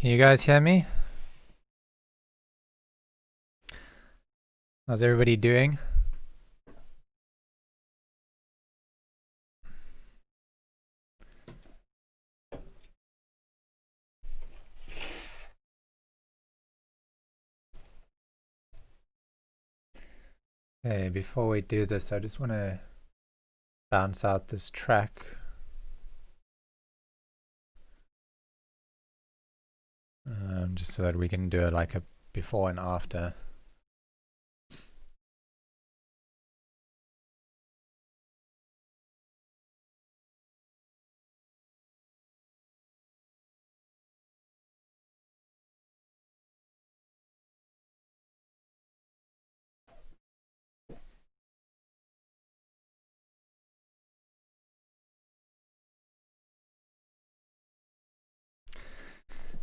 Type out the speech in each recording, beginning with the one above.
Can you guys hear me? How's everybody doing? Hey, before we do this, I just want to bounce out this track. Just so that we can do it like a before and after.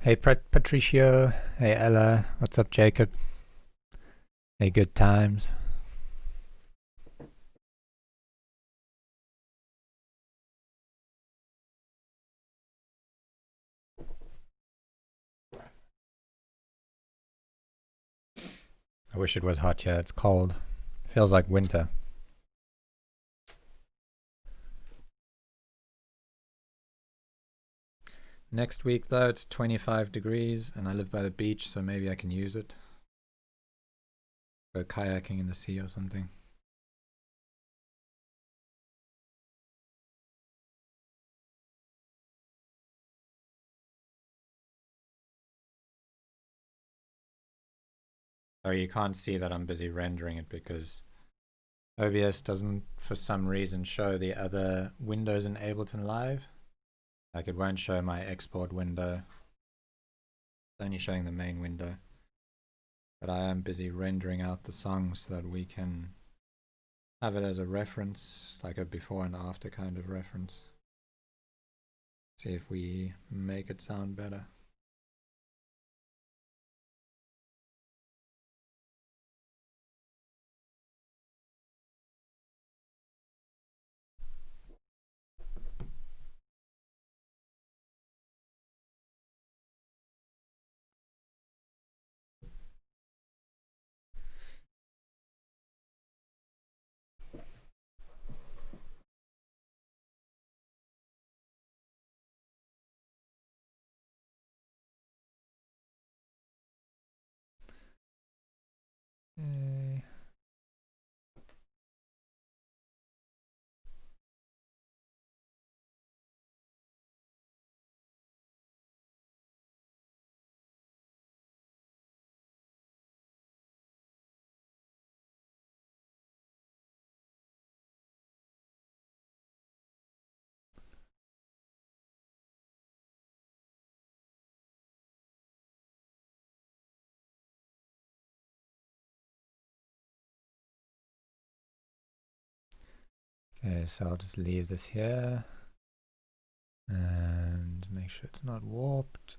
Hey Patricio, hey Ella, what's up Jacob? Hey, good times. I wish it was hot here, it's cold. Feels like winter. Next week though, it's 25 degrees and I live by the beach, so maybe I can use it. Go kayaking in the sea or something. Oh, you can't see that I'm busy rendering it because OBS doesn't, for some reason, show the other windows in Ableton Live. Like it won't show my export window. It's only showing the main window. But I am busy rendering out the song so that we can have it as a reference, like a before and after kind of reference. See if we make it sound better. Okay. Okay, so I'll just leave this here and make sure it's not warped.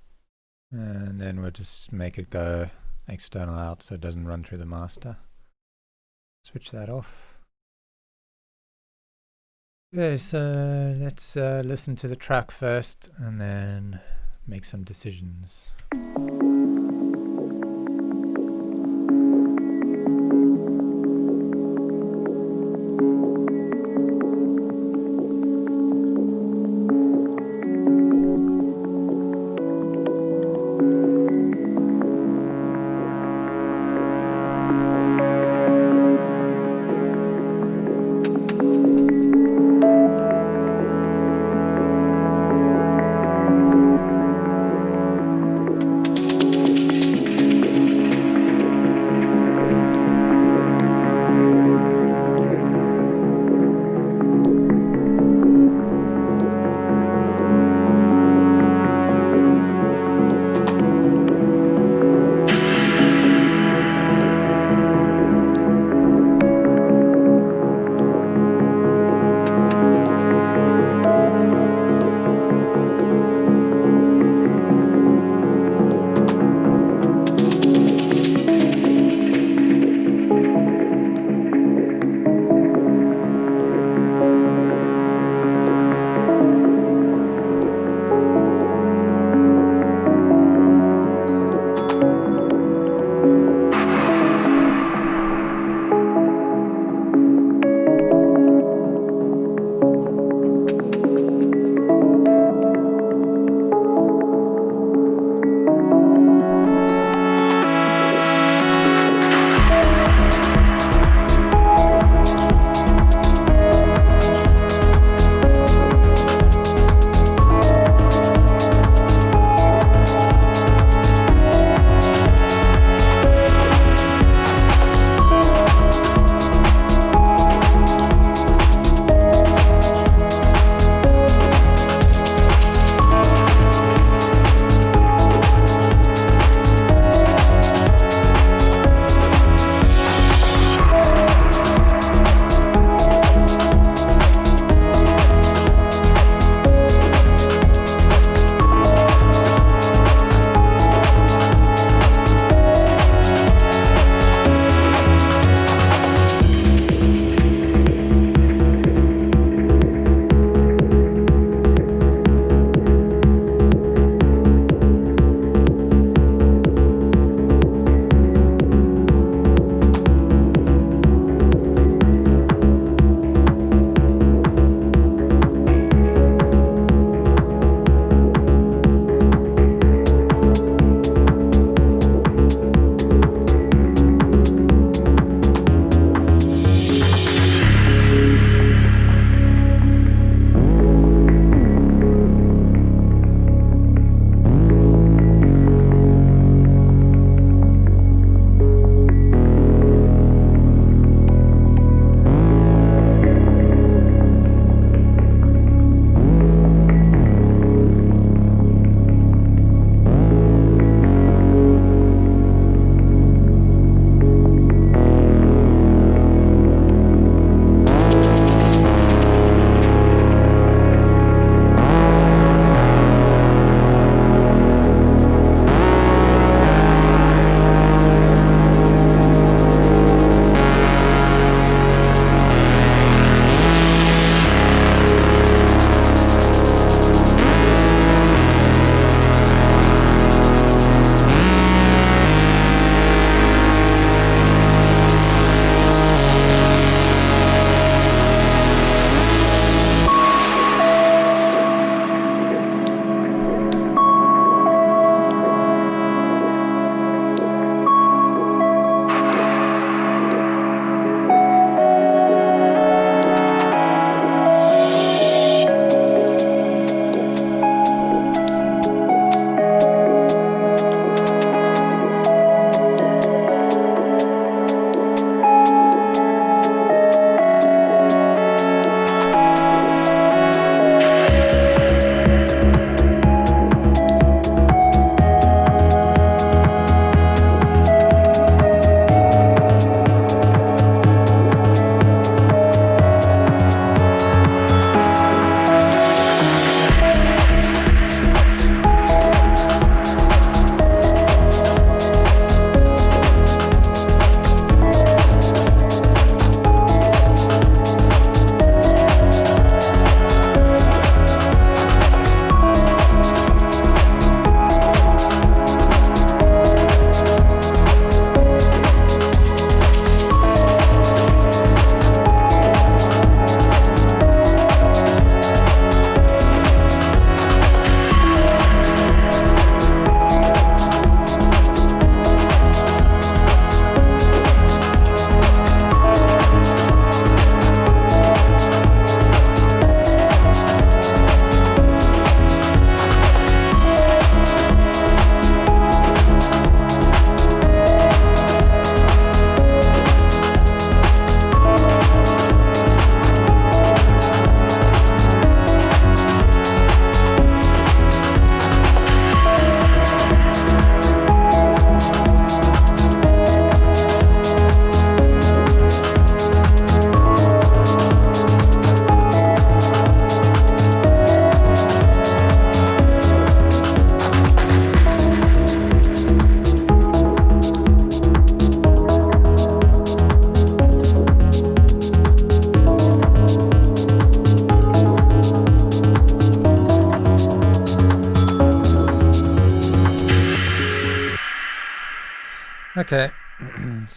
And then we'll just make it go external out so it doesn't run through the master. Switch that off. Okay, so let's listen to the track first and then make some decisions.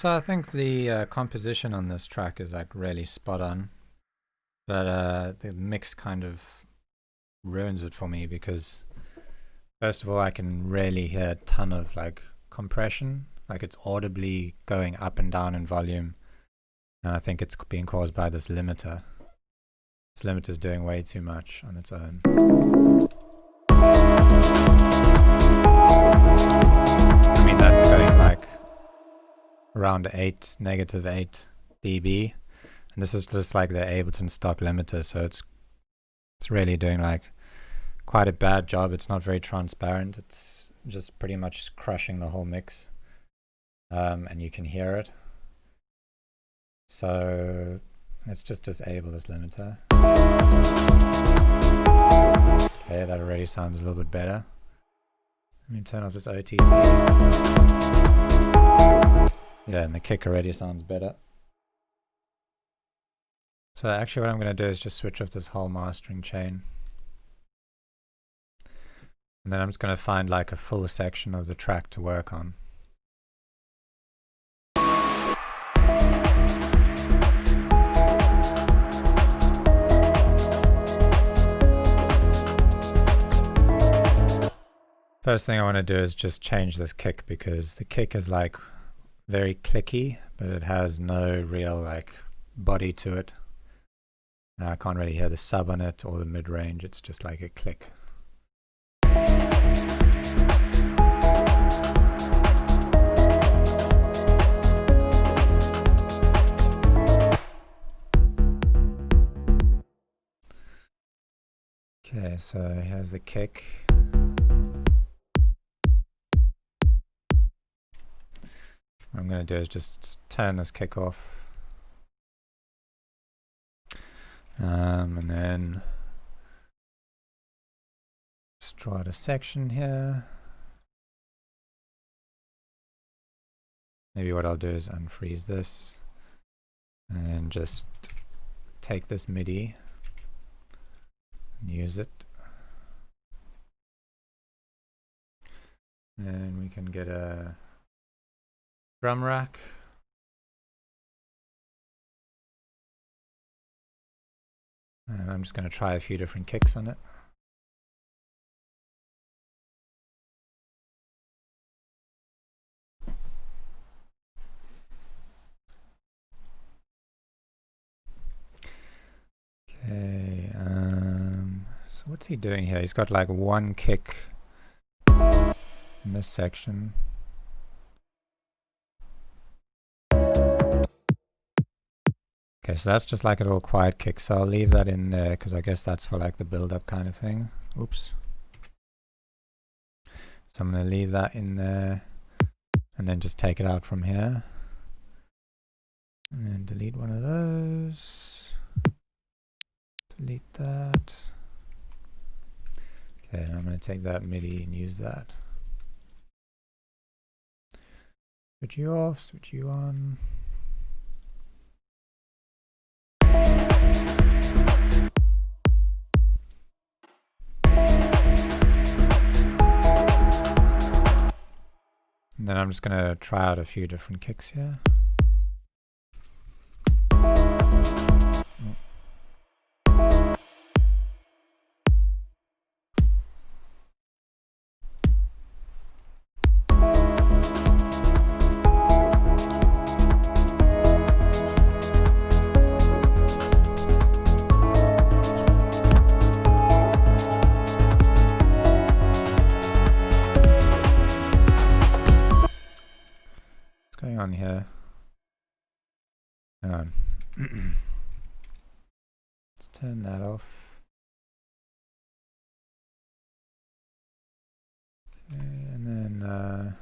So I think the composition on this track is like really spot on, but the mix kind of ruins it for me because first of all I can really hear a ton of like compression, like it's audibly going up and down in volume, and I think it's being caused by this limiter. This limiter is doing way too much on its own. I mean that's going like around negative 8 dB, and this is just like the Ableton stock limiter, so it's really doing like quite a bad job. It's not very transparent, it's just pretty much crushing the whole mix, and you can hear it. So let's just disable this limiter. Okay, that already sounds a little bit better. Let me turn off this OTT. Yeah, and the kick already sounds better. So actually what I'm going to do is just switch off this whole mastering chain. And then I'm just going to find like a full section of the track to work on. First thing I want to do is just change this kick because the kick is like very clicky, but it has no real like body to it. I can't really hear the sub on it or the mid-range, it's just like a click. Okay, so here's the kick. What I'm going to do is just turn this kick off. And then just draw out a section here. Maybe what I'll do is unfreeze this and just take this MIDI and use it. And we can get a drum rack. And I'm just going to try a few different kicks on it. Okay, so what's he doing here? He's got like one kick in this section. Okay, so that's just like a little quiet kick, so I'll leave that in there because I guess that's for like the build-up kind of thing. Oops. So I'm going to leave that in there and then just take it out from here. And then delete one of those. Delete that. Okay, and I'm going to take that MIDI and use that. Switch you off, switch you on. And then I'm just going to try out a few different kicks here. On here. Hang on. Let's turn that off. Okay, and then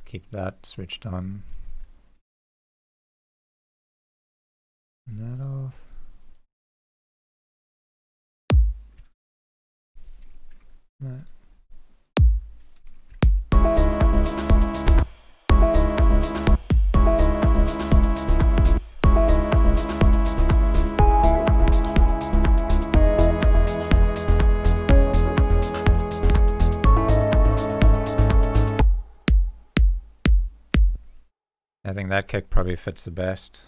keep that switched on. Turn that off. That. I think that kick probably fits the best.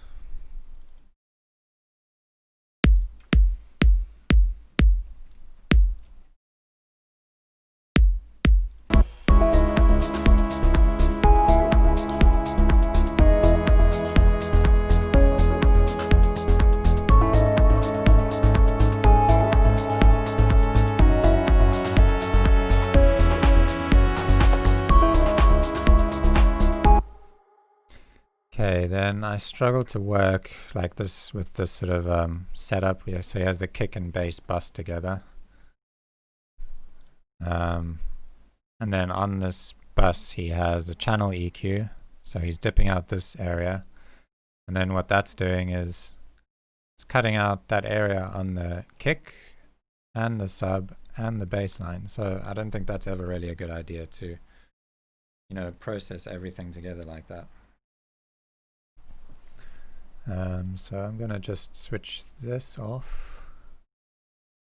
Okay, then I struggle to work like this with this sort of setup. Yeah, so he has the kick and bass bus together. And then on this bus he has a channel EQ, so he's dipping out this area. And then what that's doing is it's cutting out that area on the kick and the sub and the bass line. So I don't think that's ever really a good idea to, process everything together like that. So I'm gonna just switch this off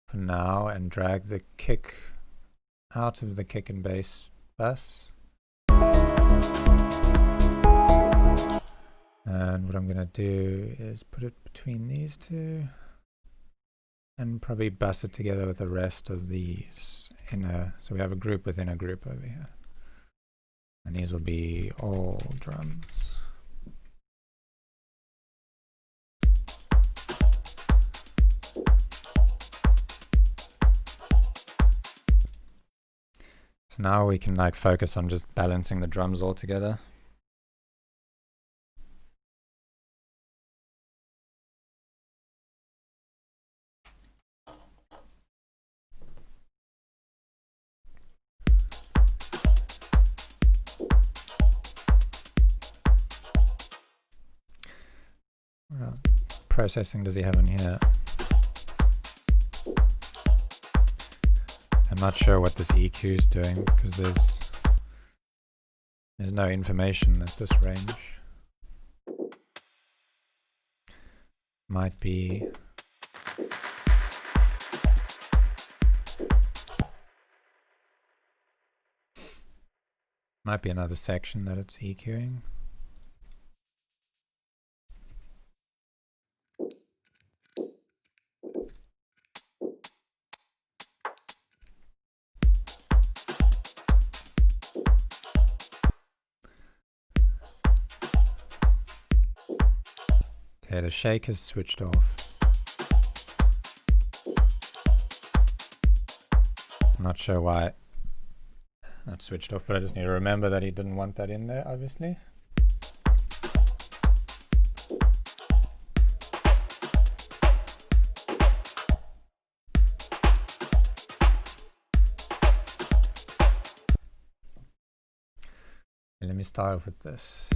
for now and drag the kick out of the kick and bass bus. And what I'm gonna do is put it between these two and probably bus it together with the rest of these so we have a group within a group over here. And these will be all drums. So now we can focus on just balancing the drums all together. What processing does he have in here? I'm not sure what this EQ is doing because there's no information at this range. Might be another section that it's EQing. Okay, the shake is switched off. I'm not sure why that's switched off, but I just need to remember that he didn't want that in there, obviously. Let me start off with this.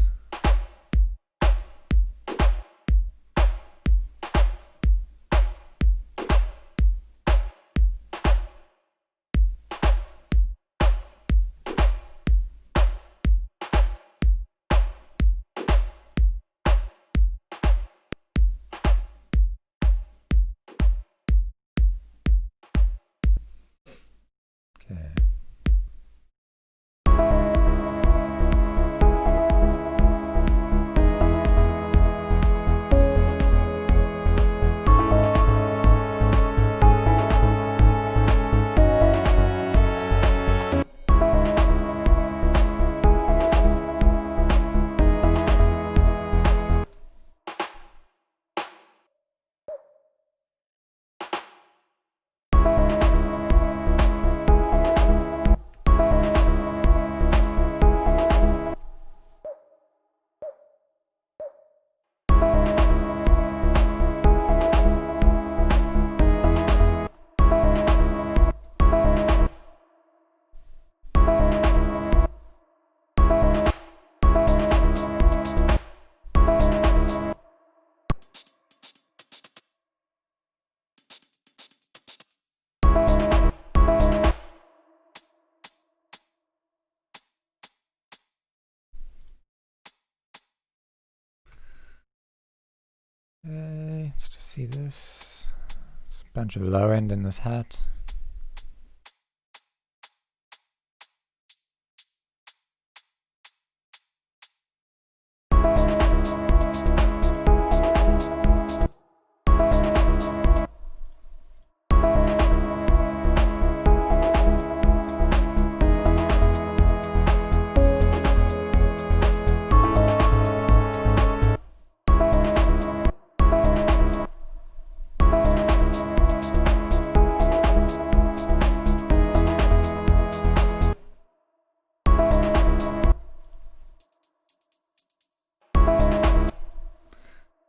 Let's just see this. There's a bunch of low end in this hat.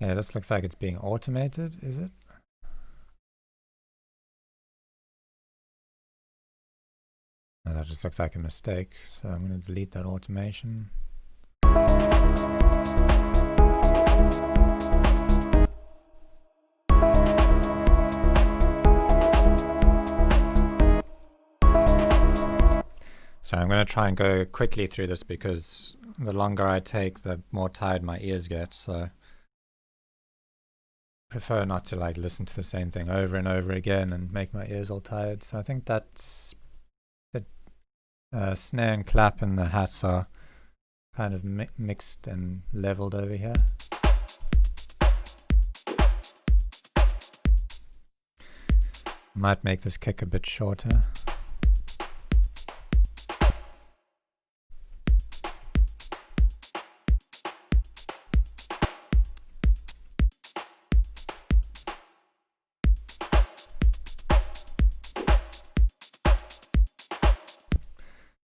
Okay, this looks like it's being automated, is it? No, that just looks like a mistake, so I'm going to delete that automation. So I'm going to try and go quickly through this because the longer I take, the more tired my ears get. So I prefer not to like listen to the same thing over and over again and make my ears all tired. So I think that's the snare and clap and the hats are kind of mixed and leveled over here. Might make this kick a bit shorter.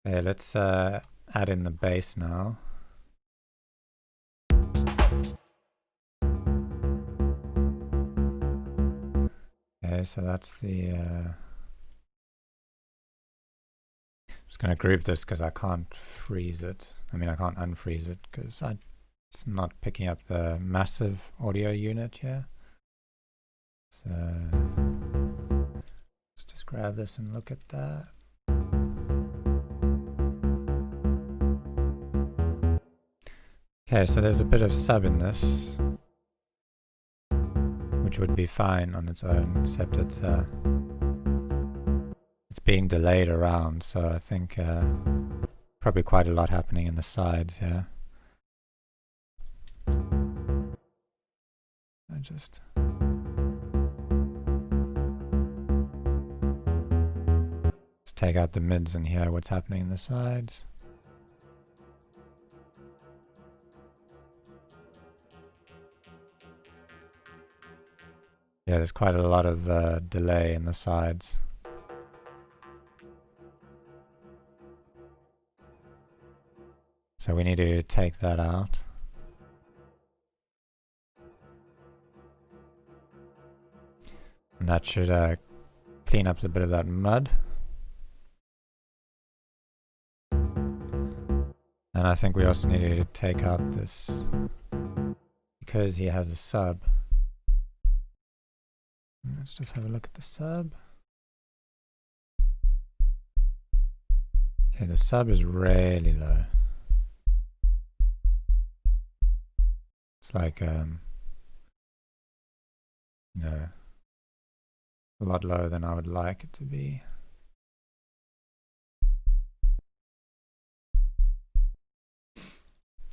Okay, let's add in the bass now. Okay, so that's the... just going to group this because I can't freeze it. I mean, I can't unfreeze it because it's not picking up the massive audio unit here. So let's just grab this and look at that. Okay, so there's a bit of sub in this, which would be fine on its own, except it's being delayed around, so I think probably quite a lot happening in the sides here. Let's take out the mids and hear what's happening in the sides. Yeah, there's quite a lot of delay in the sides. So we need to take that out. And that should clean up a bit of that mud. And I think we also need to take out this, because he has a sub. Let's just have a look at the sub. Okay, the sub is really low. It's like, you know, a lot lower than I would like it to be.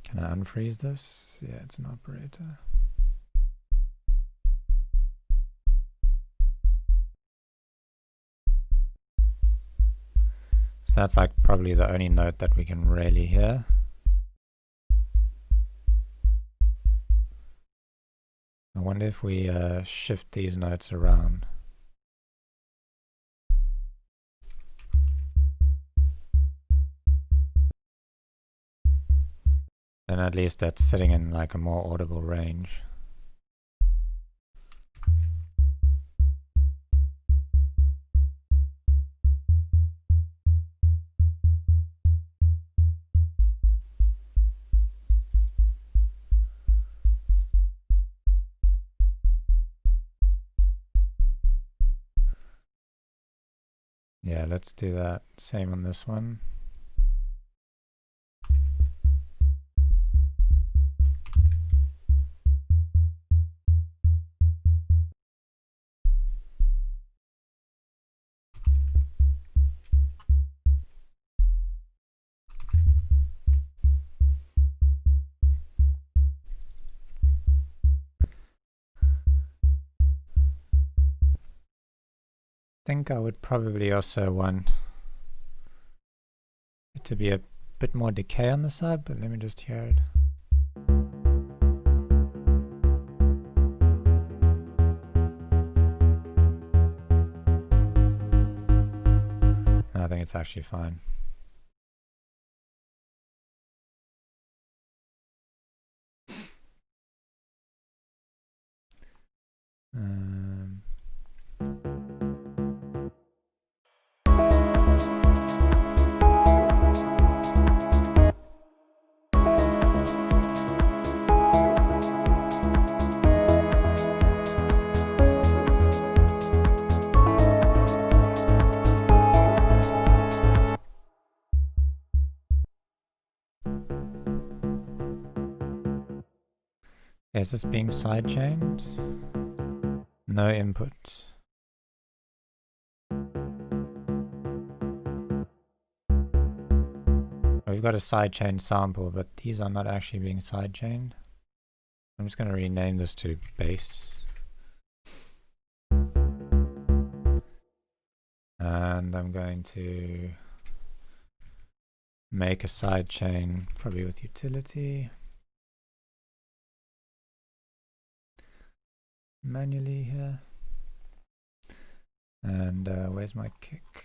Can I unfreeze this? Yeah, it's an operator. So that's like probably the only note that we can really hear. I wonder if we shift these notes around. Then at least that's sitting in like a more audible range. Yeah, let's do that. Same on this one. I think I would probably also want it to be a bit more decay on the side, but let me just hear it. I think it's actually fine. Is this being sidechained? No input. We've got a sidechain sample, but these are not actually being sidechained. I'm just going to rename this to bass. And I'm going to make a sidechain, probably with utility. Manually here. And where's my kick?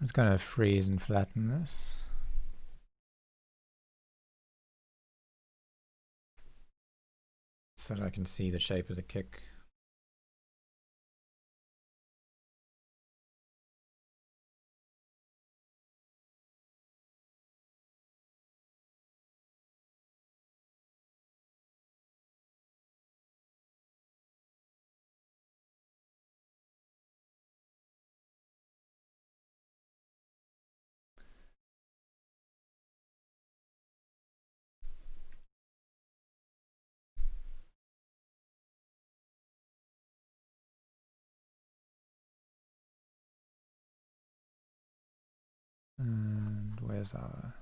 I'm just going to freeze and flatten this. So that I can see the shape of the kick. And where's our...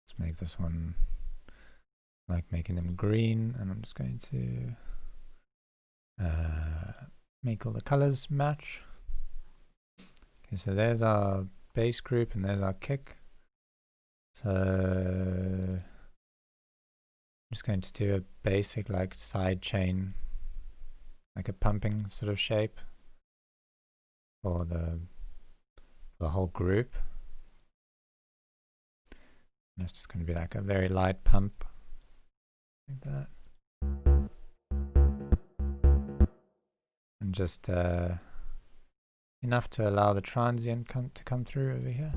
Let's make this one like making them green, and I'm just going to make all the colors match. Okay, so there's our bass group and there's our kick. So I'm just going to do a basic like side chain, like a pumping sort of shape for the whole group. That's just going to be like a very light pump, like that. And just enough to allow the transient to come through over here.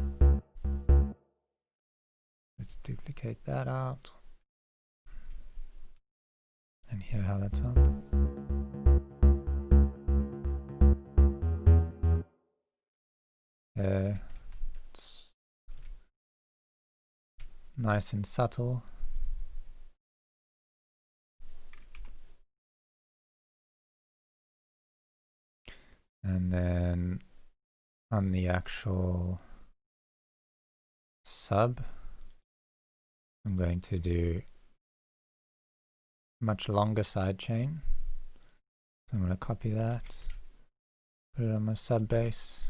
Let's duplicate that out and hear how that sounds. It's nice and subtle. And then on the actual sub, I'm going to do much longer side chain. So I'm going to copy that, put it on my sub bass.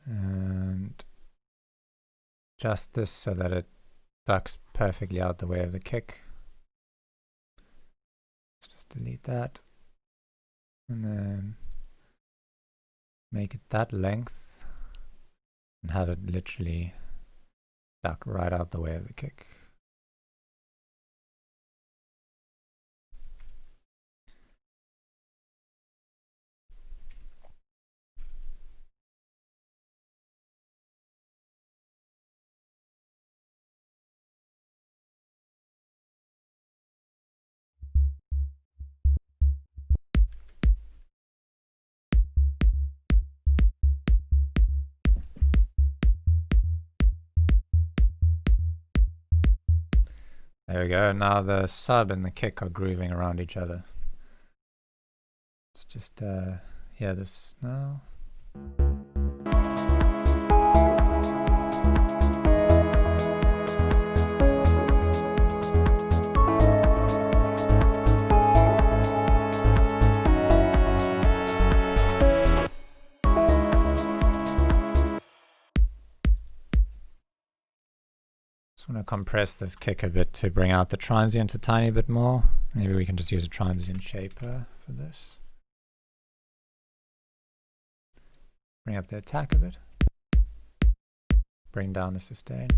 And adjust this so that it ducks perfectly out the way of the kick. Let's just delete that. And then make it that length and have it literally duck right out the way of the kick. There we go, now the sub and the kick are grooving around each other. Let's just hear this now. Just want to compress this kick a bit to bring out the transient a tiny bit more. Maybe we can just use a transient shaper for this. Bring up the attack a bit. Bring down the sustain.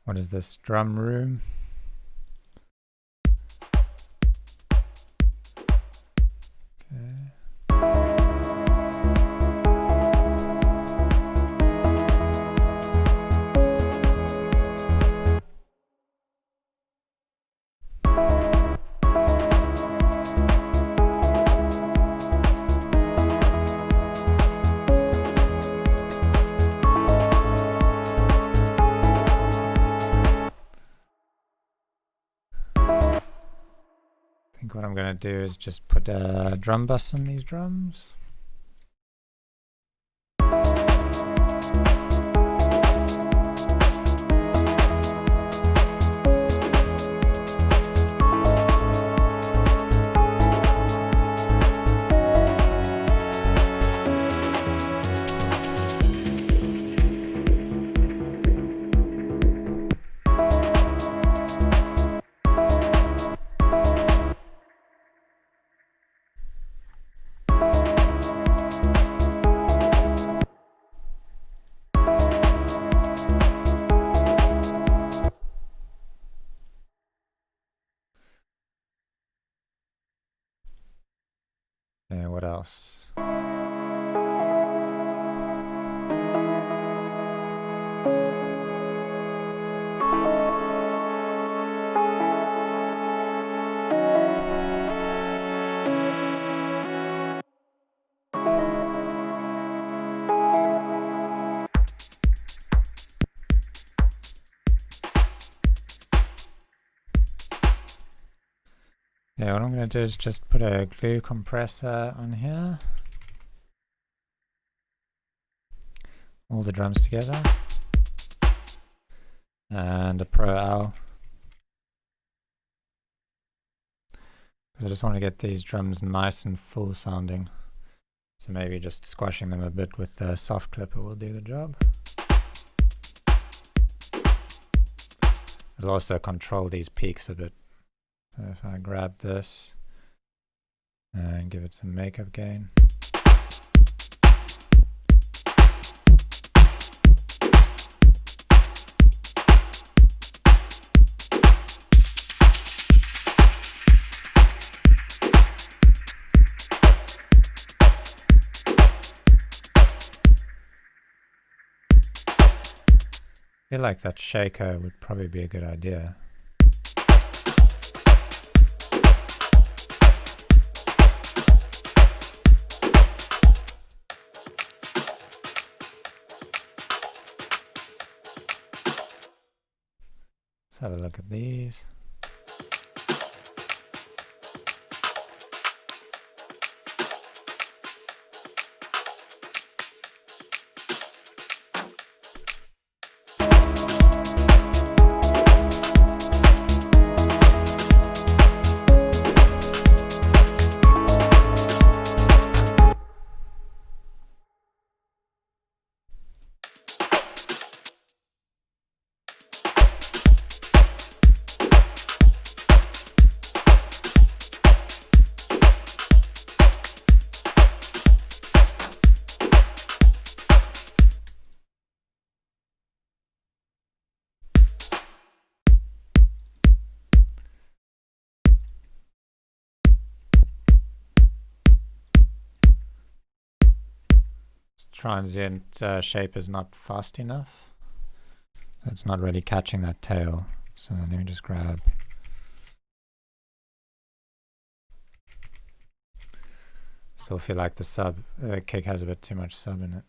What is this? Drum room? Okay. I think what I'm going to do is just put a drum bus on these drums. Yeah, what else? Yeah, what I'm going to do is just put a glue compressor on here. All the drums together. And a Pro L. Because I just want to get these drums nice and full sounding. So maybe just squashing them a bit with a soft clipper will do the job. It'll also control these peaks a bit. So if I grab this and give it some makeup gain. I feel like that shaker would probably be a good idea. Let's have a look at these. Transient shape is not fast enough. It's not really catching that tail. So let me just grab. Still feel like the kick has a bit too much sub in it.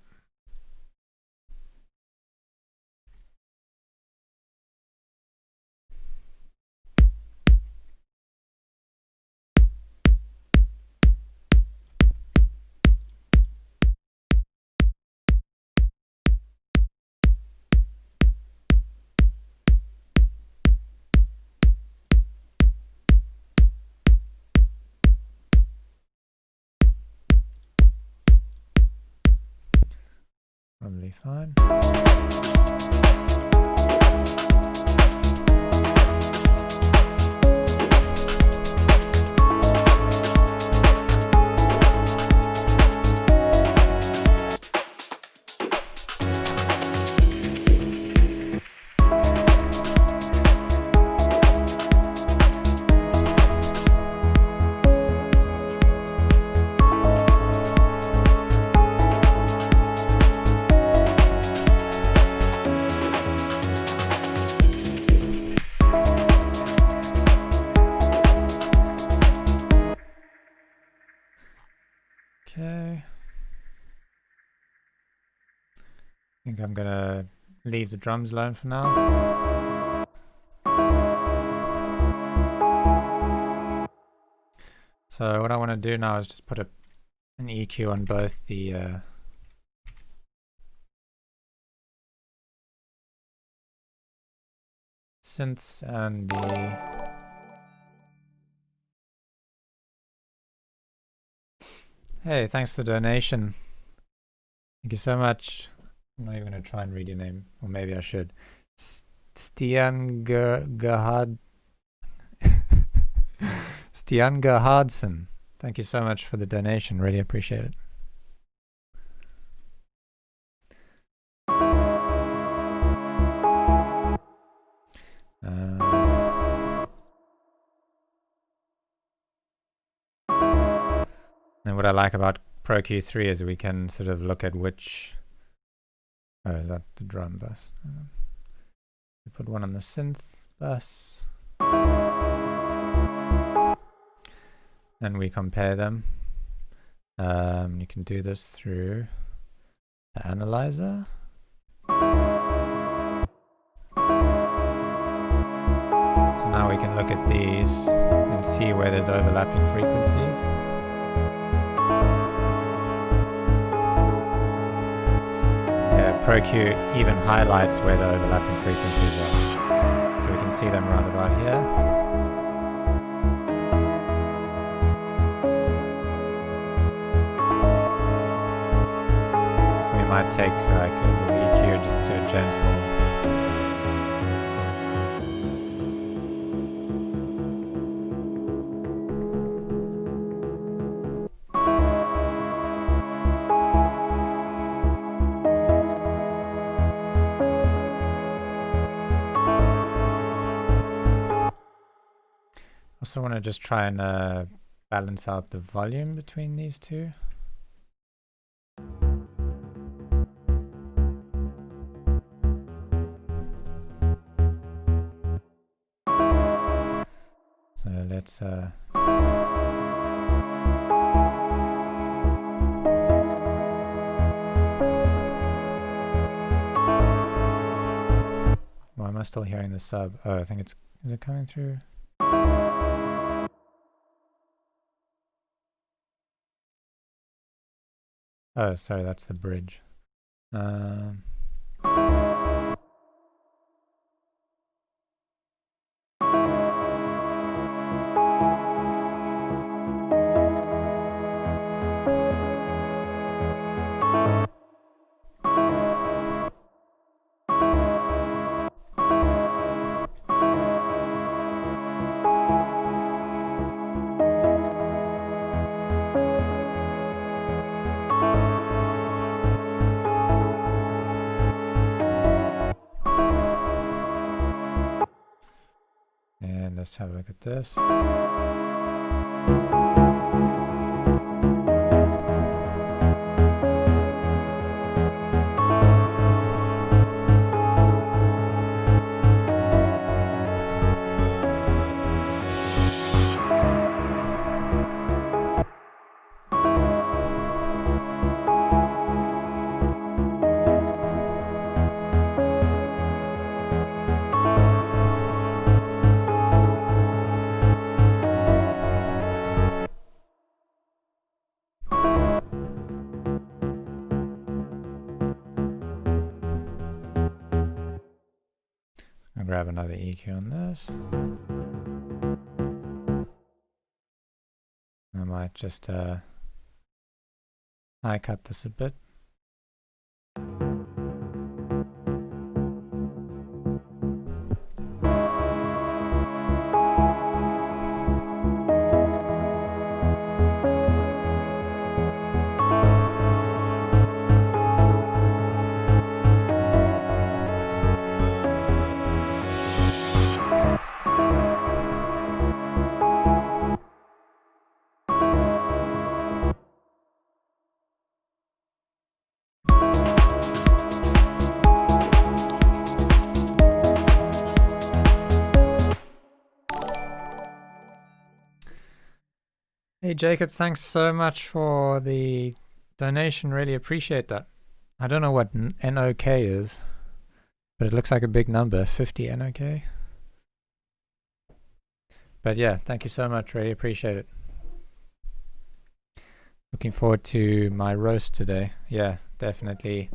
Probably fine. Okay. I think I'm gonna leave the drums alone for now. So what I want to do now is just put an EQ on both the synths and the Hey, thanks for the donation. Thank you so much. I'm not even going to try and read your name, or maybe I should. Stian Gerhard. Stian Gerhardsen. Thank you so much for the donation. Really appreciate it. And what I like about Pro Q3 is we can sort of look at which... Oh, is that the drum bus? We put one on the synth bus. And we compare them. You can do this through the analyzer. So now we can look at these and see where there's overlapping frequencies. ProQ even highlights where the overlapping frequencies are. So we can see them around about here. So we might take like a little EQ just to a gentle. Also want to just try and balance out the volume between these two. So let's why am I still hearing the sub? Oh, I think it's... Is it coming through? Oh, sorry, that's the bridge. And let's have a look at this. I'll grab another EQ on this. I might just high cut this a bit. Hey Jacob, thanks so much for the donation, really appreciate that. I don't know what NOK is, but it looks like a big number, 50 NOK. But yeah, thank you so much, really appreciate it. Looking forward to my roast today. Yeah, definitely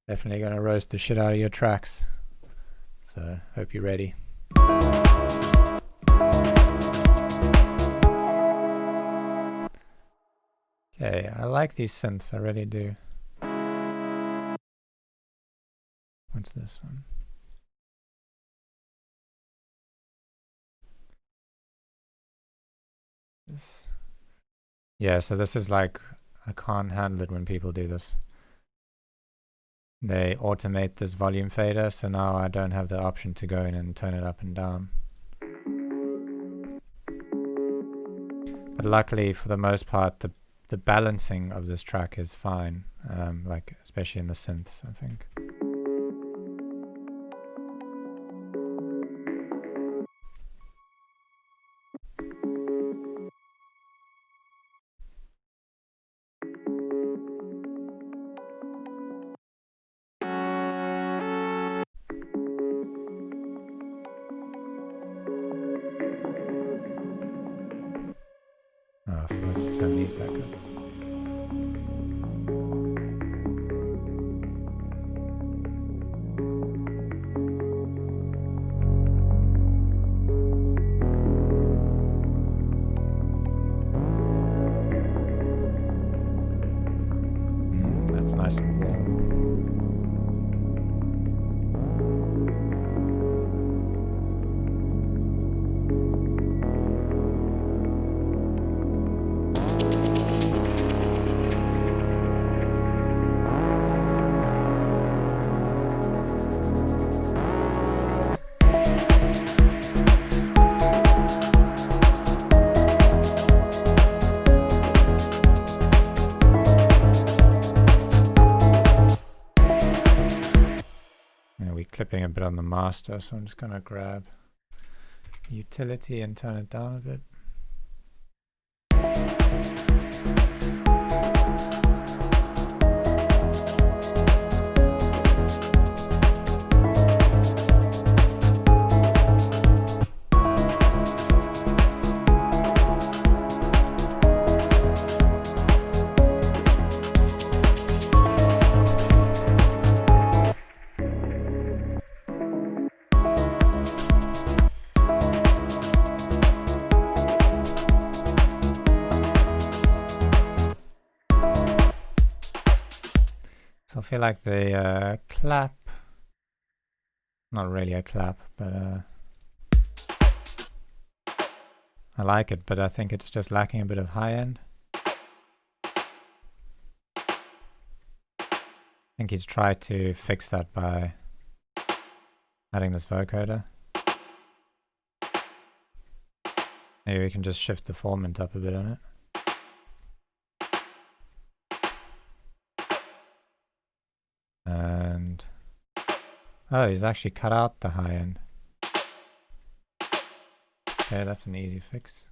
gonna roast the shit out of your tracks. So, hope you're ready. Okay, I like these synths, I really do. What's this one? This. Yeah, so this is like, I can't handle it when people do this. They automate this volume fader, so now I don't have the option to go in and turn it up and down. But luckily, for the most part, the balancing of this track is fine, like especially in the synths, I think. Oh, I forgot to turn these back up. That's nice and warm. Clipping a bit on the master, so I'm just going to grab utility and turn it down a bit. So I feel like the clap, not really a clap, but I like it, but I think it's just lacking a bit of high end. I think he's tried to fix that by adding this vocoder. Maybe we can just shift the formant up a bit on it. And oh, he's actually cut out the high end. Okay, that's an easy fix.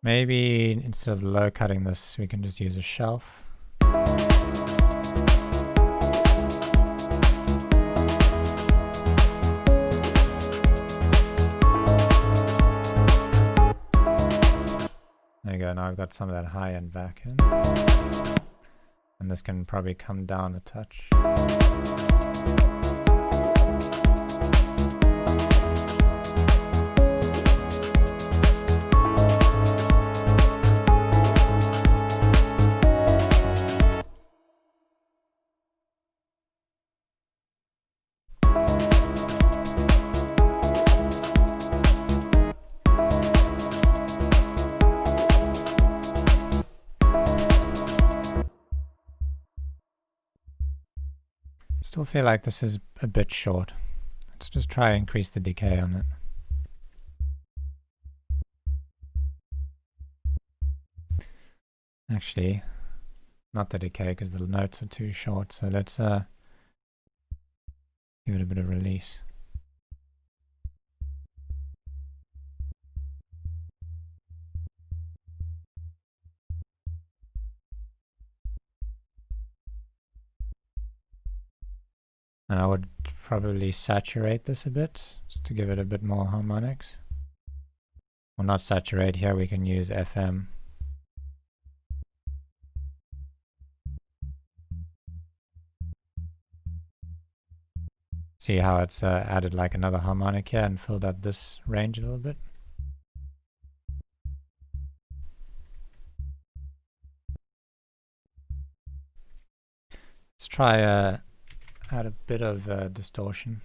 Maybe instead of low cutting this, we can just use a shelf. There you go, now I've got some of that high end back in. And this can probably come down a touch. Still feel like this is a bit short. Let's just try and increase the decay on it. Actually, not the decay because the notes are too short, so let's give it a bit of release. And I would probably saturate this a bit, just to give it a bit more harmonics. Well, not saturate, here we can use FM. See how it's added like another harmonic here and filled out this range a little bit. Let's try add a bit of distortion.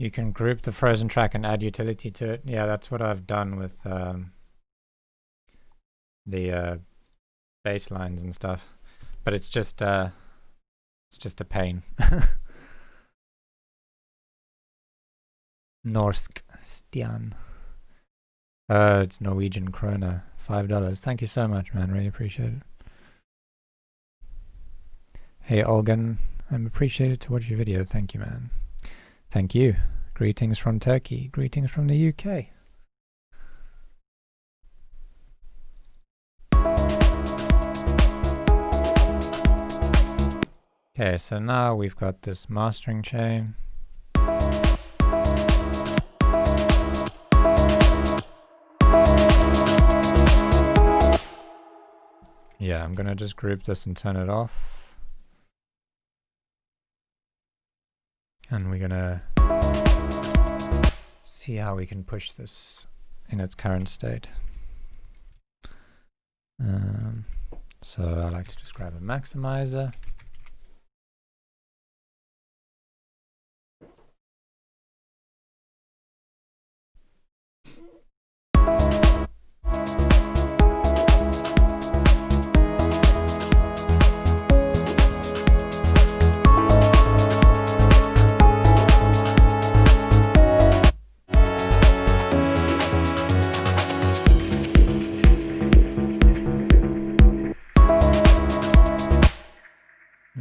You can group the frozen track and add utility to it. Yeah, that's what I've done with the bass lines and stuff. But it's just a pain. Norsk Stian. It's Norwegian krona. $5. Thank you so much, man. Really appreciate it. Hey, Olgan. I'm appreciated to watch your video. Thank you, man. Thank you. Greetings from Turkey. Greetings from the UK. Okay, so now we've got this mastering chain. Yeah, I'm gonna just group this and turn it off. And we're gonna see how we can push this in its current state. So I like to just grab a maximizer.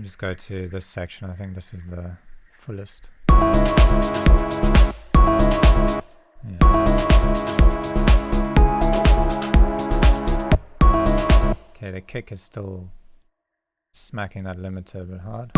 Just go to this section. I think this is the fullest. Yeah. Okay, the kick is still smacking that limiter a bit hard.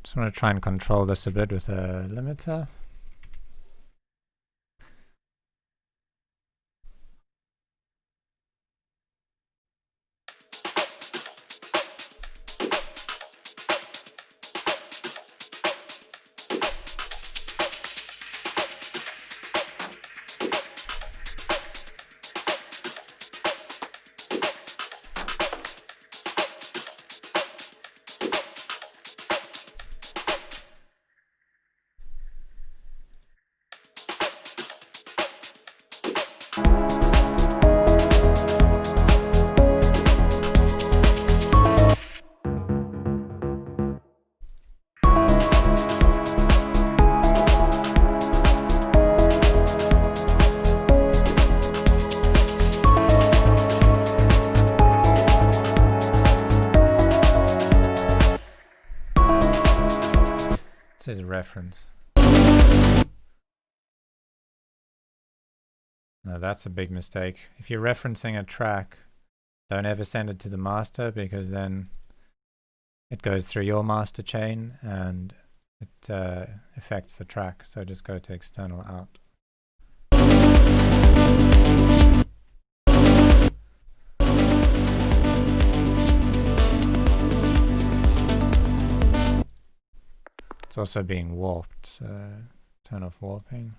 Just want to try and control this a bit with a limiter. This is reference. No, that's a big mistake. If you're referencing a track, don't ever send it to the master, because then it goes through your master chain and it affects the track. So just go to external out. It's also being warped, so turn off warping.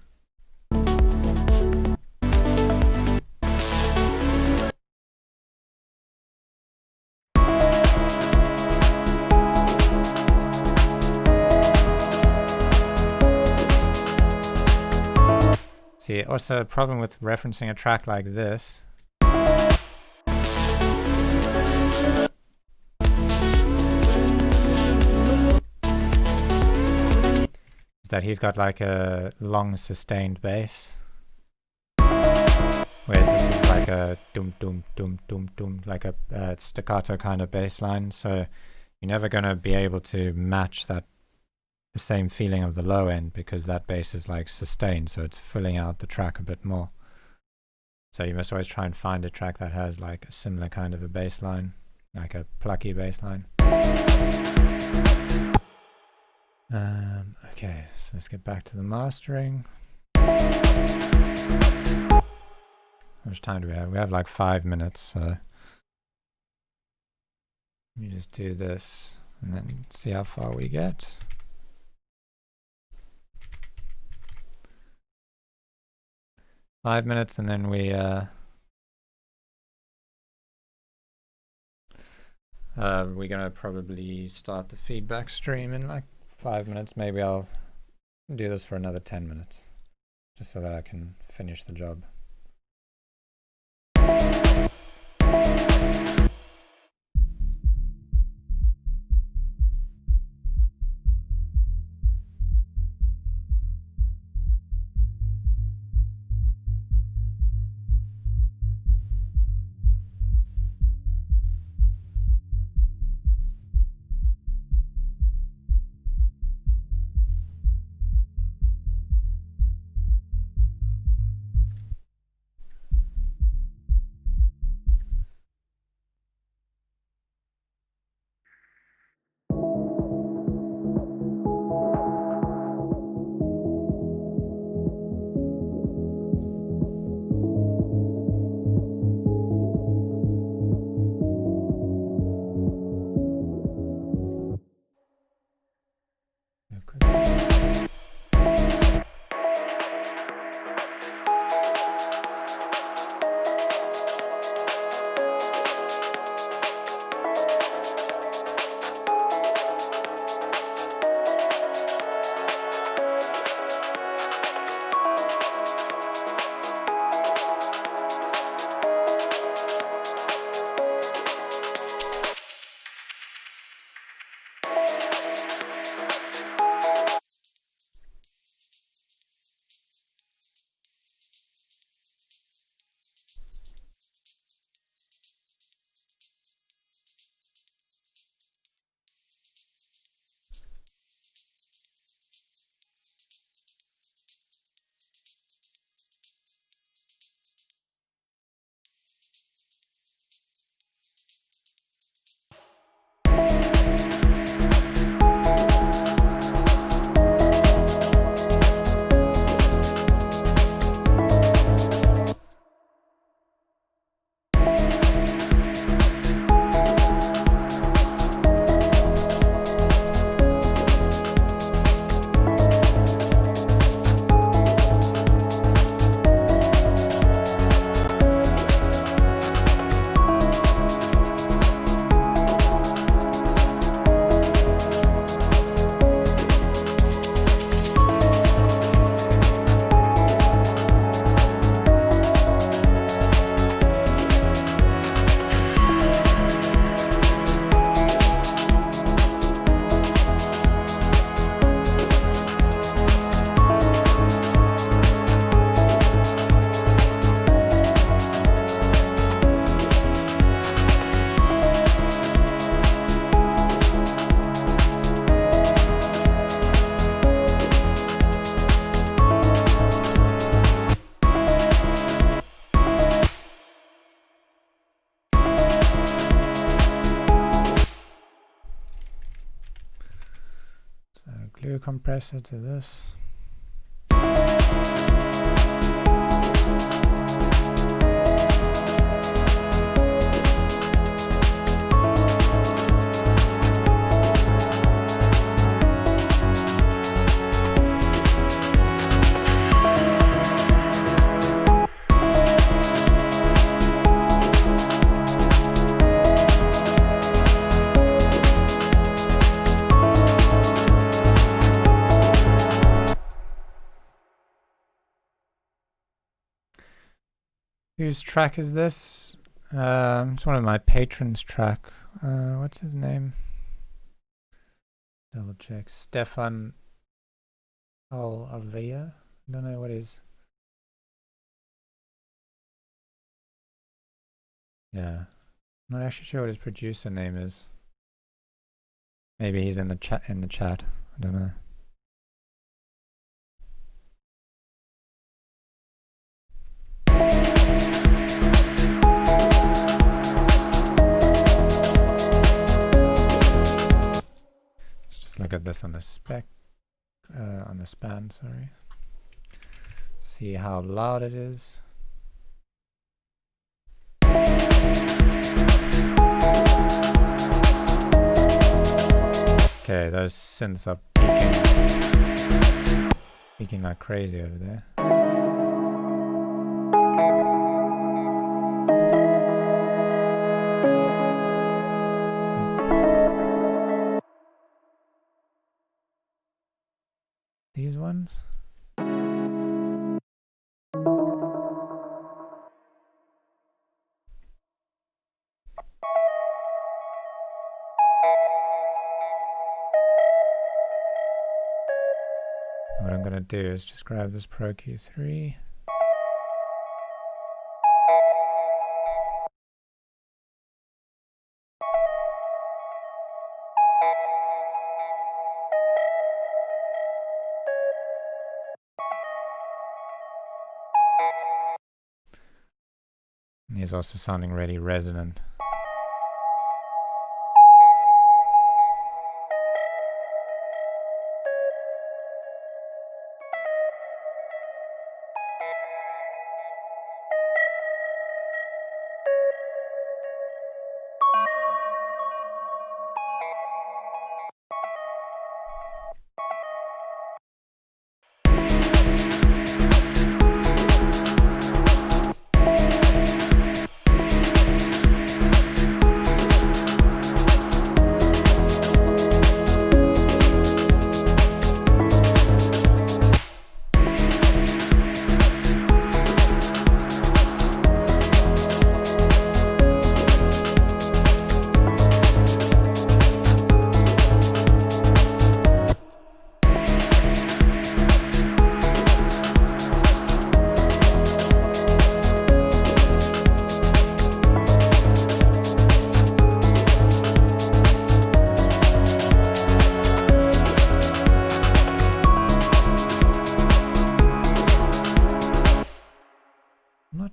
See, also a problem with referencing a track like this is that he's got like a long sustained bass, whereas this is like a doom doom doom doom doom, like a staccato kind of bass line. So you're never going to be able to match that, the same feeling of the low end, because that bass is like sustained, so it's filling out the track a bit more. So you must always try and find a track that has like a similar kind of a bass line, like a plucky bass line. Okay, so let's get back to the mastering. How much time do we have? We have like 5 minutes, so let me just do this and then see how far we get. Five minutes, and then we're gonna probably start the feedback stream in like 5 minutes. Maybe I'll do this for another 10 minutes, just so that I can finish the job. glue compressor to this. Whose track is this? It's one of my patrons' track. What's his name? Double check. Stefan Alvea? I don't know what his... Yeah. I'm not actually sure what his producer name is. Maybe he's in the chat. I don't know. Look at this on the spec, on the span, sorry. See how loud it is. Okay, those synths are peaking like crazy over there. These ones? What I'm gonna do is just grab this Pro Q3. And he's also sounding really resonant.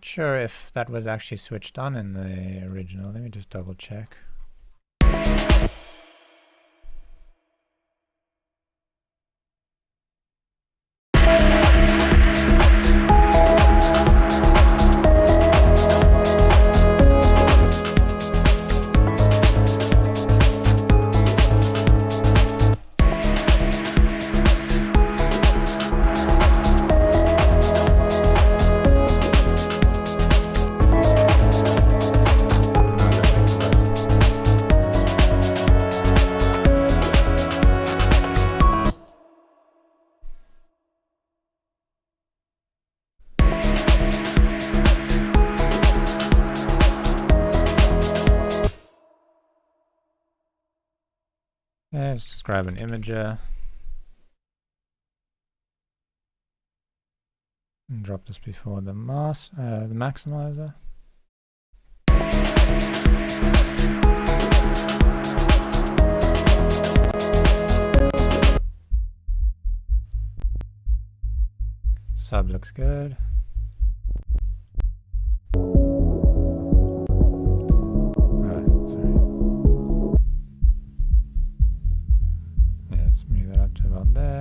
Sure if that was actually switched on in the original. Let me just double check. Yeah, let's just grab an imager and drop this before the maximizer. Sub looks good. Sorry. Yeah, let's move that up to about there.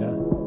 better.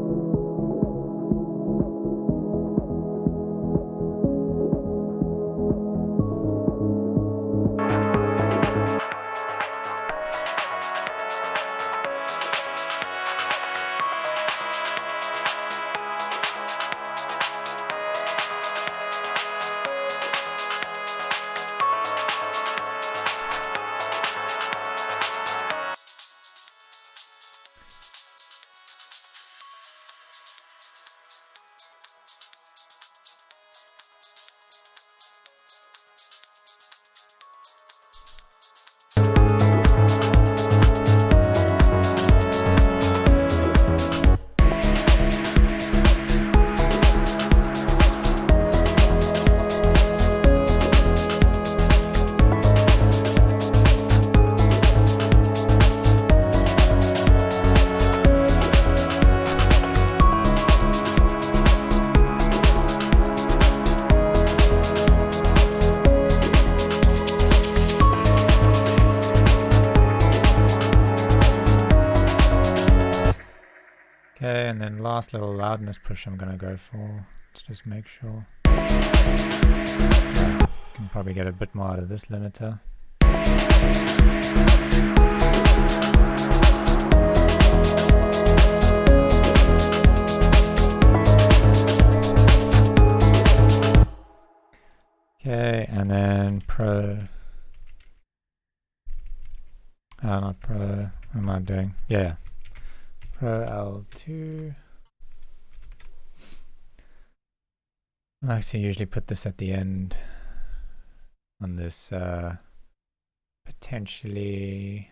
Okay, and then last little loudness push I'm gonna go for. Let's just make sure. Can probably get a bit more out of this limiter. Okay, and then not Pro, what am I doing? Yeah. Pro L2. I like to usually put this at the end on this potentially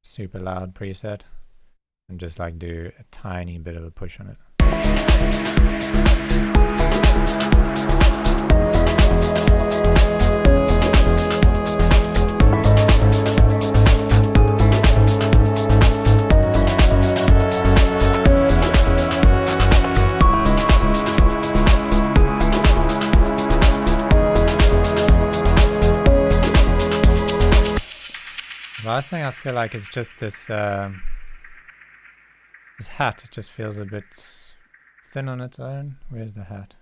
super loud preset and just like do a tiny bit of a push on it. Last thing I feel like is just this this hat. It just feels a bit thin on its own. Where's the hat?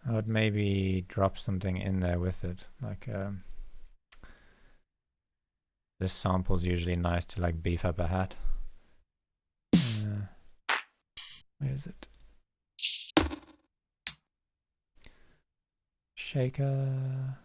I would maybe drop something in there with it, like this sample's usually nice to like beef up a hat. Where is it? Shaker.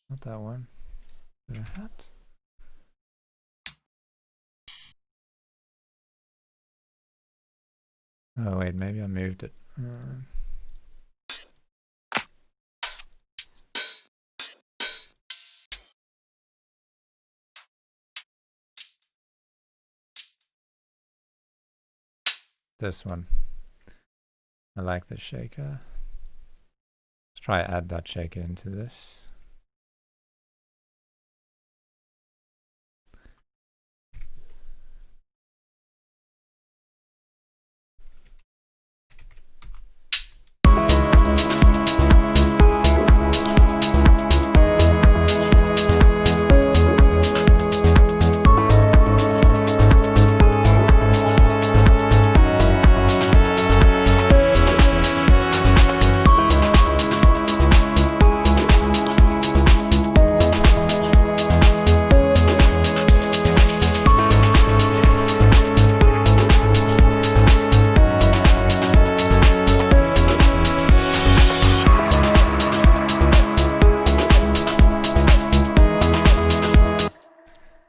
Not that one. Is there a hat? Oh wait, maybe I moved it. This one. I like this shaker. Let's try add that shaker into this.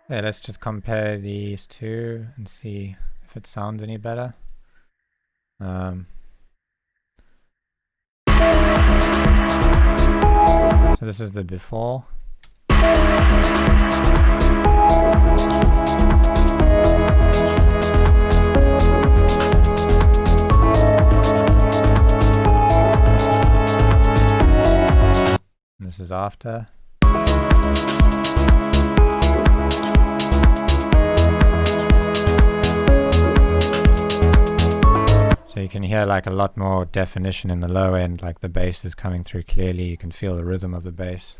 Okay, let's just compare these two and see if it sounds any better. So this is the before. rises after. So you can hear like a lot more definition in the low end, like the bass is coming through clearly, you can feel the rhythm of the bass.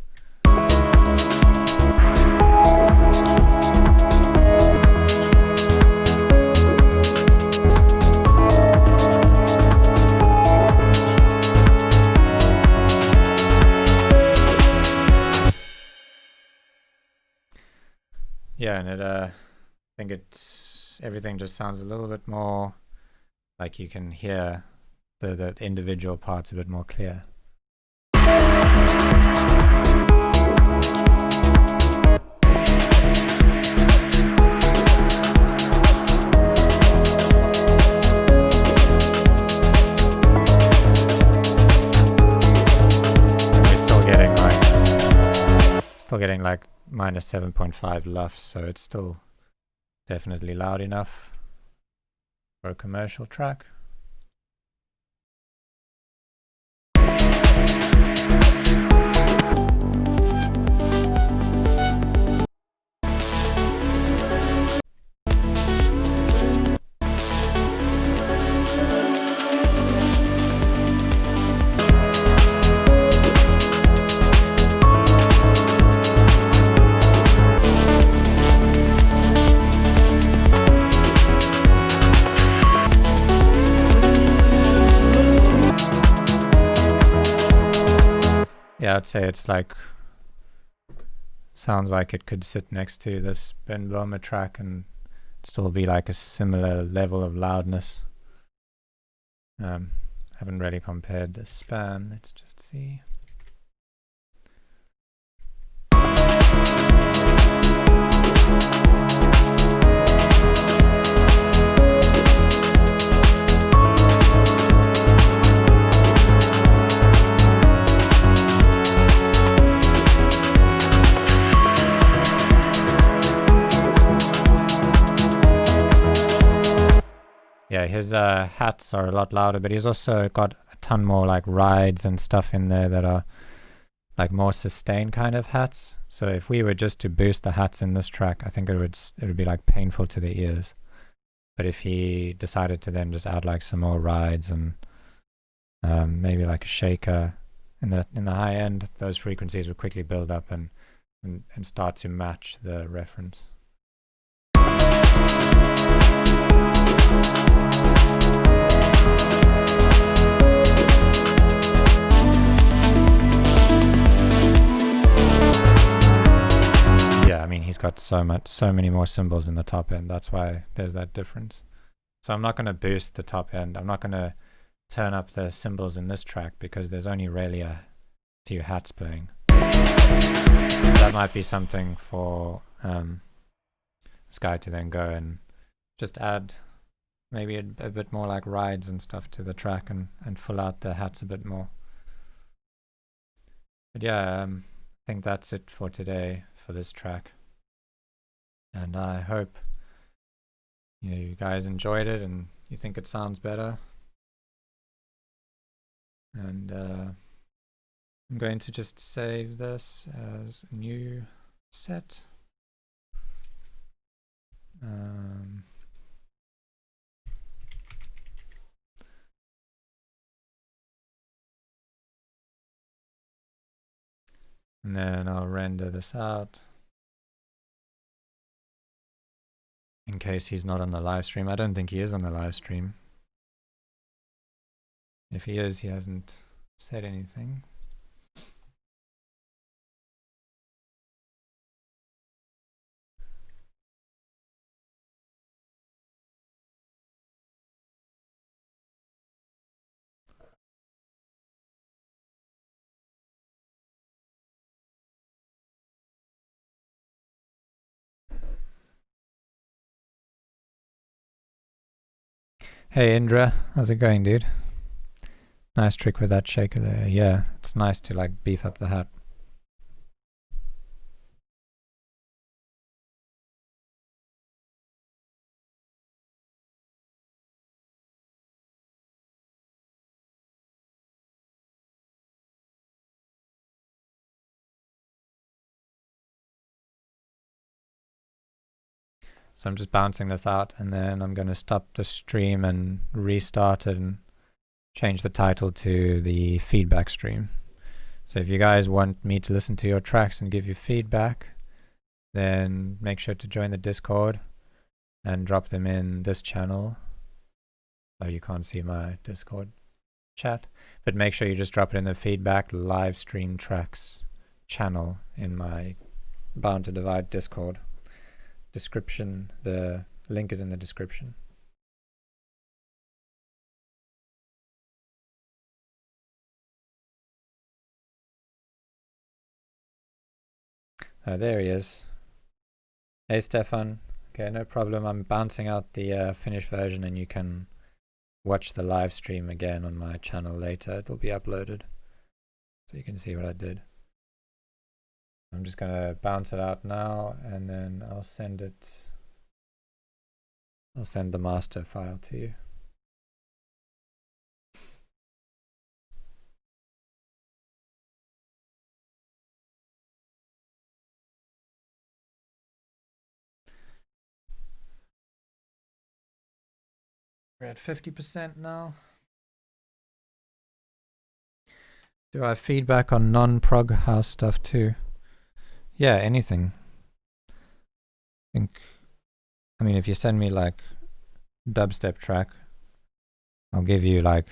Yeah, and I think everything just sounds a little bit more like you can hear the individual parts a bit more clear. And we're still getting like minus 7.5 LUFS, so it's still definitely loud enough for a commercial track. Yeah, I'd say it's like, sounds like it could sit next to this Ben Böhmer track and still be like a similar level of loudness. Haven't really compared the span, let's just see. Yeah, his hats are a lot louder, but he's also got a ton more like rides and stuff in there that are like more sustained kind of hats. So if we were just to boost the hats in this track, I think it would be like painful to the ears. But if he decided to then just add like some more rides and maybe like a shaker in the high end, those frequencies would quickly build up and start to match the reference. Yeah, I mean, he's got so many more cymbals in the top end. That's why there's that difference. So I'm not going to boost the top end. I'm not going to turn up the cymbals in this track because there's only really a few hats playing. So that might be something for this guy to then go and just add maybe a bit more like rides and stuff to the track and fill out the hats a bit more. But yeah, I think that's it for today for this track. And I hope you guys enjoyed it and you think it sounds better. And I'm going to just save this as a new set. And then I'll render this out in case he's not on the live stream. I don't think he is on the live stream. If he is, he hasn't said anything. Hey Indra, how's it going, dude? Nice trick with that shaker there. Yeah, it's nice to like beef up the hat. So I'm just bouncing this out, and then I'm going to stop the stream and restart it and change the title to the feedback stream. So if you guys want me to listen to your tracks and give you feedback, then make sure to join the Discord and drop them in this channel. Oh, you can't see my Discord chat, but make sure you just drop it in the feedback live stream tracks channel in my Bound to Divide Discord description. The link is in the description. Oh, there he is. Hey Stefan. Okay, no problem. I'm bouncing out the finished version, and you can watch the live stream again on my channel later. It will be uploaded, so you can see what I did. I'm just going to bounce it out now, and then I'll send the master file to you. We're at 50% now. Do I have feedback on non-prog house stuff too? Yeah, anything. I mean, if you send me like dubstep track, I'll give you like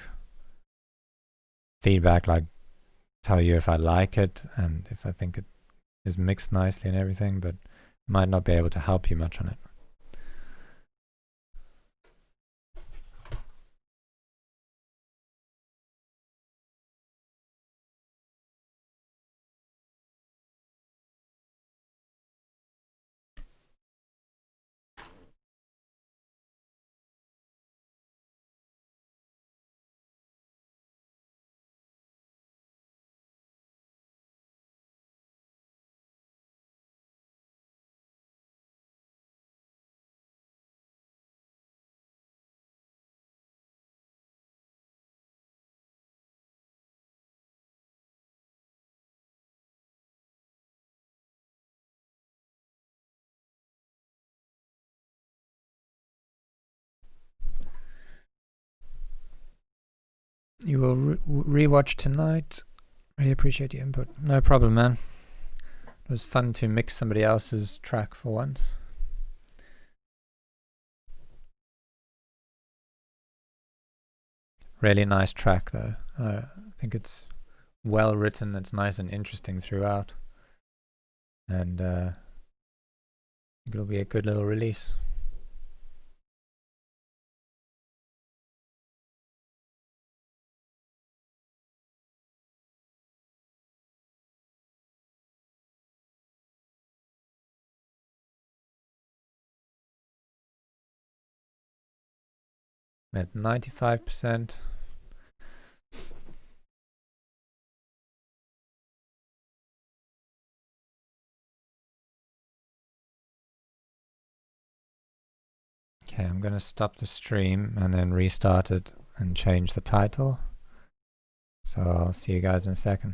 feedback, like tell you if I like it and if I think it is mixed nicely and everything, but might not be able to help you much on it. You will rewatch tonight. Really appreciate your input. No problem, man. It was fun to mix somebody else's track for once. Really nice track though. I think it's well written. It's nice and interesting throughout, and I think it'll be a good little release. At 95%. Okay, I'm going to stop the stream and then restart it and change the title. So I'll see you guys in a second.